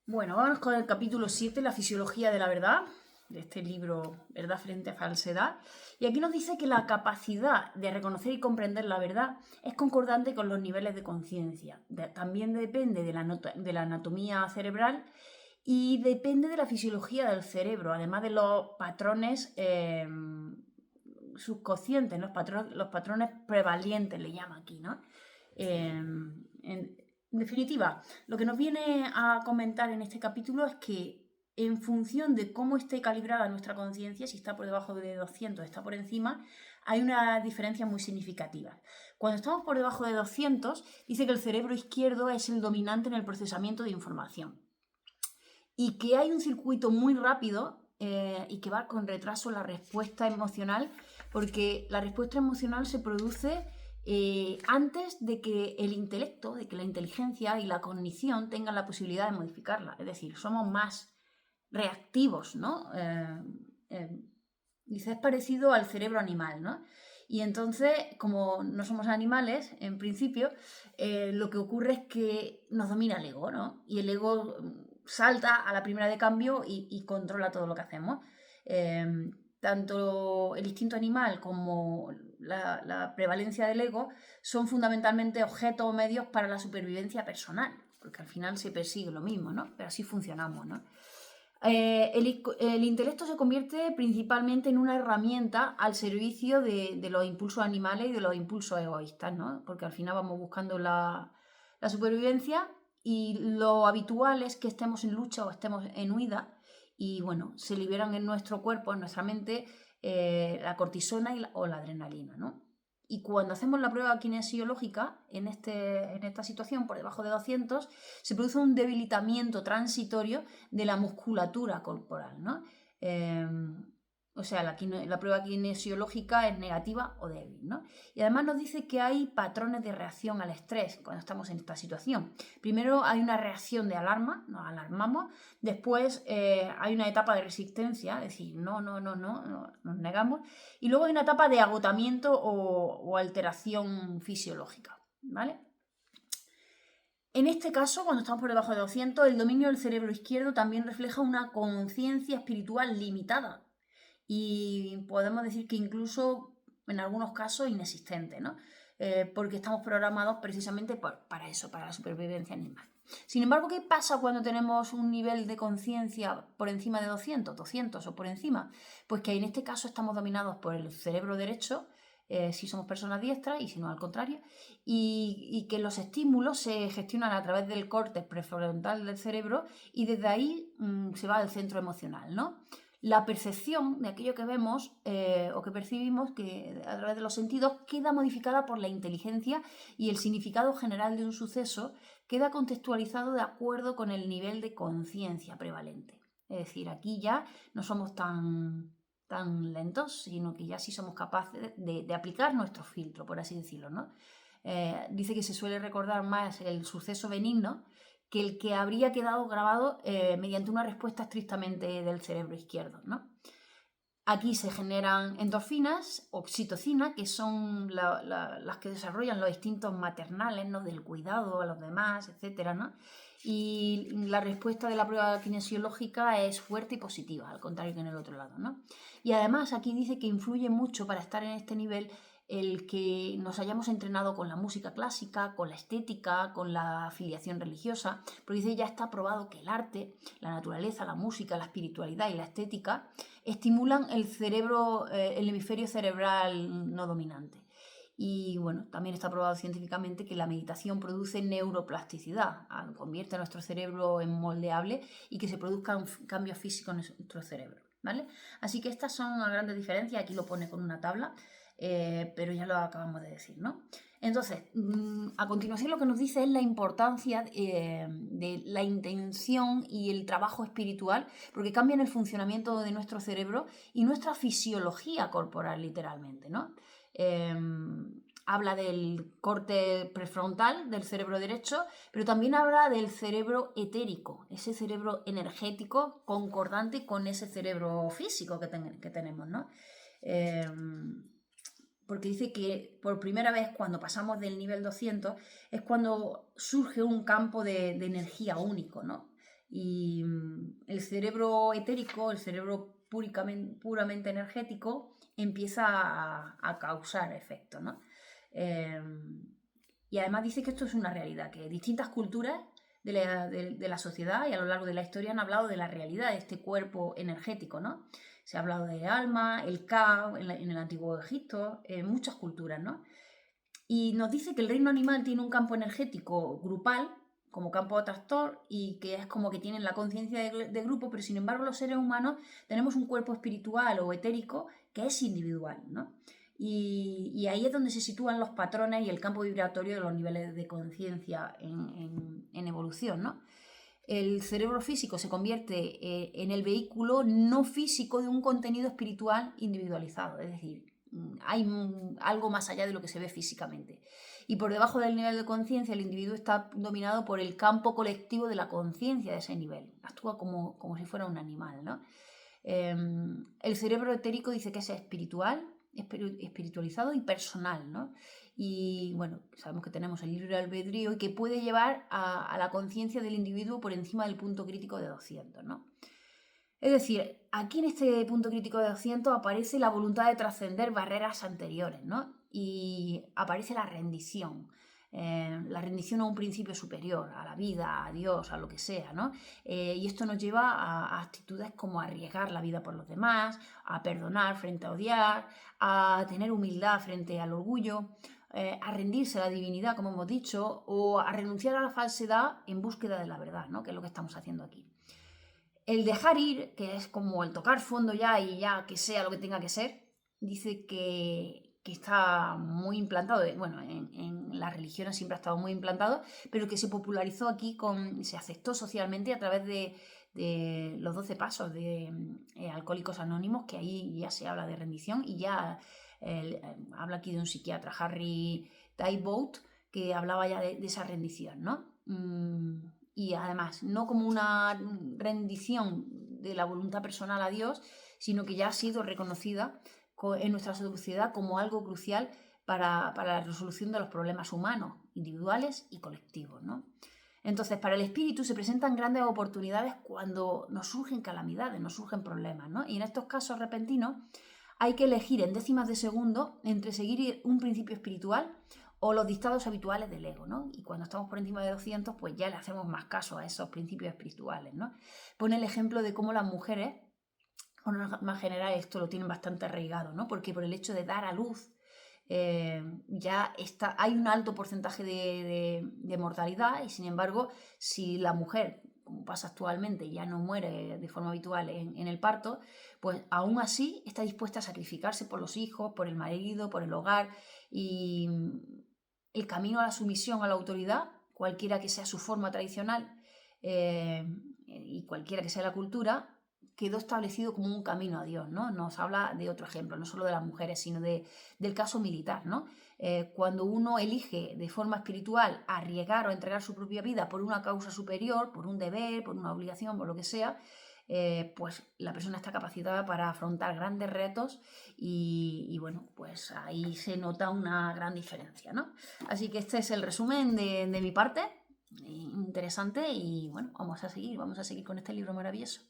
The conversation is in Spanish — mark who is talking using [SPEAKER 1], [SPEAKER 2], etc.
[SPEAKER 1] Bueno, vamos con el capítulo 7, la fisiología de la verdad, de este libro Verdad frente a falsedad. Y aquí nos dice que la capacidad de reconocer y comprender la verdad es concordante con los niveles de conciencia. También depende de la anatomía cerebral y depende de la fisiología del cerebro, además de los patrones subconscientes, los patrones prevalientes, le llama aquí, ¿no? En definitiva, lo que nos viene a comentar en este capítulo es que en función de cómo esté calibrada nuestra conciencia, si está por debajo de 200, está por encima, hay una diferencia muy significativa. Cuando estamos por debajo de 200, dice que el cerebro izquierdo es el dominante en el procesamiento de información y que hay un circuito muy rápido y que va con retraso la respuesta emocional, porque la respuesta emocional se produce antes de que el intelecto, de que la inteligencia y la cognición tengan la posibilidad de modificarla. Es decir, somos más reactivos, ¿no? Dice, es parecido al cerebro animal, ¿no? Y entonces, como no somos animales, en principio, lo que ocurre es que nos domina el ego, ¿no? Y el ego salta a la primera de cambio y controla todo lo que hacemos. Tanto el instinto animal como la prevalencia del ego son fundamentalmente objetos o medios para la supervivencia personal, porque al final se persigue lo mismo, ¿no? Pero así funcionamos, ¿no? El intelecto se convierte principalmente en una herramienta al servicio de los impulsos animales y de los impulsos egoístas, ¿no? Porque al final vamos buscando la supervivencia y lo habitual es que estemos en lucha o estemos en huida y bueno, se liberan en nuestro cuerpo, en nuestra mente, la cortisona o la adrenalina, ¿no? Y cuando hacemos la prueba kinesiológica, en esta situación, por debajo de 200, se produce un debilitamiento transitorio de la musculatura corporal, ¿no? O sea, la prueba kinesiológica es negativa o débil, ¿no? Y además nos dice que hay patrones de reacción al estrés cuando estamos en esta situación. Primero hay una reacción de alarma, nos alarmamos. Después hay una etapa de resistencia, es decir, no, nos negamos. Y luego hay una etapa de agotamiento o alteración fisiológica, ¿vale? En este caso, cuando estamos por debajo de 200, el dominio del cerebro izquierdo también refleja una conciencia espiritual limitada y podemos decir que incluso en algunos casos inexistente, ¿no? Porque estamos programados precisamente para eso, para la supervivencia animal. Sin embargo, ¿qué pasa cuando tenemos un nivel de conciencia por encima de 200 o por encima? Pues que en este caso estamos dominados por el cerebro derecho, si somos personas diestras y si no al contrario, y que los estímulos se gestionan a través del córtex prefrontal del cerebro y desde ahí se va al centro emocional, ¿no? La percepción de aquello que vemos o que percibimos que a través de los sentidos queda modificada por la inteligencia y el significado general de un suceso queda contextualizado de acuerdo con el nivel de conciencia prevalente. Es decir, aquí ya no somos tan lentos, sino que ya sí somos capaces de aplicar nuestro filtro, por así decirlo, ¿no? Dice que se suele recordar más el suceso benigno que el que habría quedado grabado mediante una respuesta estrictamente del cerebro izquierdo, ¿no? Aquí se generan endorfinas, oxitocina, que son las que desarrollan los instintos maternales, ¿no? Del cuidado a los demás, etcétera, ¿no? Y la respuesta de la prueba kinesiológica es fuerte y positiva, al contrario que en el otro lado, ¿no? Y además aquí dice que influye mucho para estar en este nivel el que nos hayamos entrenado con la música clásica, con la estética, con la afiliación religiosa, porque dice ya está probado que el arte, la naturaleza, la música, la espiritualidad y la estética estimulan el cerebro, el hemisferio cerebral no dominante. Y bueno, también está probado científicamente que la meditación produce neuroplasticidad, convierte a nuestro cerebro en moldeable y que se produzcan cambios físicos en nuestro cerebro, ¿vale? Así que estas son las grandes diferencias, aquí lo pone con una tabla, pero ya lo acabamos de decir, ¿no? Entonces, a continuación lo que nos dice es la importancia de la intención y el trabajo espiritual, porque cambian el funcionamiento de nuestro cerebro y nuestra fisiología corporal, literalmente, ¿no? Habla del corte prefrontal del cerebro derecho, pero también habla del cerebro etérico, ese cerebro energético concordante con ese cerebro físico que tenemos, ¿no? Porque dice que por primera vez cuando pasamos del nivel 200 es cuando surge un campo de energía único, ¿no? Y el cerebro etérico, el cerebro puramente energético, empieza a causar efectos, ¿no? Y además dice que esto es una realidad, que distintas culturas de la sociedad y a lo largo de la historia han hablado de la realidad de este cuerpo energético, ¿no? Se ha hablado del alma, el Ka en el antiguo Egipto, en muchas culturas, ¿no? Y nos dice que el reino animal tiene un campo energético grupal, como campo atractor, y que es como que tienen la conciencia de grupo, pero sin embargo los seres humanos tenemos un cuerpo espiritual o etérico que es individual, ¿no? Y ahí es donde se sitúan los patrones y el campo vibratorio de los niveles de conciencia en evolución, ¿no? El cerebro físico se convierte en el vehículo no físico de un contenido espiritual individualizado, es decir, hay algo más allá de lo que se ve físicamente. Y por debajo del nivel de conciencia, el individuo está dominado por el campo colectivo de la conciencia de ese nivel. Actúa como si fuera un animal, ¿no? El cerebro etérico dice que es espiritual, espiritualizado y personal, ¿no? Y bueno, sabemos que tenemos el libre albedrío y que puede llevar a la conciencia del individuo por encima del punto crítico de 200, ¿no? Es decir, aquí en este punto crítico de 200 aparece la voluntad de trascender barreras anteriores, ¿no? Y aparece la rendición. La rendición a un principio superior, a la vida, a Dios, a lo que sea, ¿no? Y esto nos lleva a actitudes como arriesgar la vida por los demás, a perdonar frente a odiar, a tener humildad frente al orgullo, a rendirse a la divinidad, como hemos dicho, o a renunciar a la falsedad en búsqueda de la verdad, ¿no? Que es lo que estamos haciendo aquí. El dejar ir, que es como el tocar fondo ya y ya que sea lo que tenga que ser, dice que está muy implantado, bueno, en las religiones siempre ha estado muy implantado, pero que se popularizó aquí, se aceptó socialmente a través de los 12 pasos de Alcohólicos Anónimos, que ahí ya se habla de rendición y ya habla aquí de un psiquiatra, Harry Tiebout, que hablaba ya de esa rendición, ¿no? Y además, no como una rendición de la voluntad personal a Dios, sino que ya ha sido reconocida en nuestra sociedad como algo crucial para la resolución de los problemas humanos, individuales y colectivos, ¿no? Entonces, para el espíritu se presentan grandes oportunidades cuando nos surgen calamidades, nos surgen problemas, ¿no? Y en estos casos repentinos hay que elegir en décimas de segundo entre seguir un principio espiritual o los dictados habituales del ego, ¿no? Y cuando estamos por encima de 200, pues ya le hacemos más caso a esos principios espirituales, ¿no? Pone el ejemplo de cómo las mujeres, por más general, esto lo tienen bastante arraigado, ¿no? Porque por el hecho de dar a luz, hay un alto porcentaje de mortalidad y sin embargo, si la mujer, como pasa actualmente, ya no muere de forma habitual en el parto, pues aún así está dispuesta a sacrificarse por los hijos, por el marido, por el hogar, y el camino a la sumisión a la autoridad, cualquiera que sea su forma tradicional y cualquiera que sea la cultura, quedó establecido como un camino a Dios, ¿no? Nos habla de otro ejemplo, no solo de las mujeres, sino del caso militar, ¿no? Cuando uno elige de forma espiritual arriesgar o entregar su propia vida por una causa superior, por un deber, por una obligación, por lo que sea, pues la persona está capacitada para afrontar grandes retos y bueno, pues ahí se nota una gran diferencia, ¿no? Así que este es el resumen de mi parte, interesante y bueno, vamos a seguir con este libro maravilloso.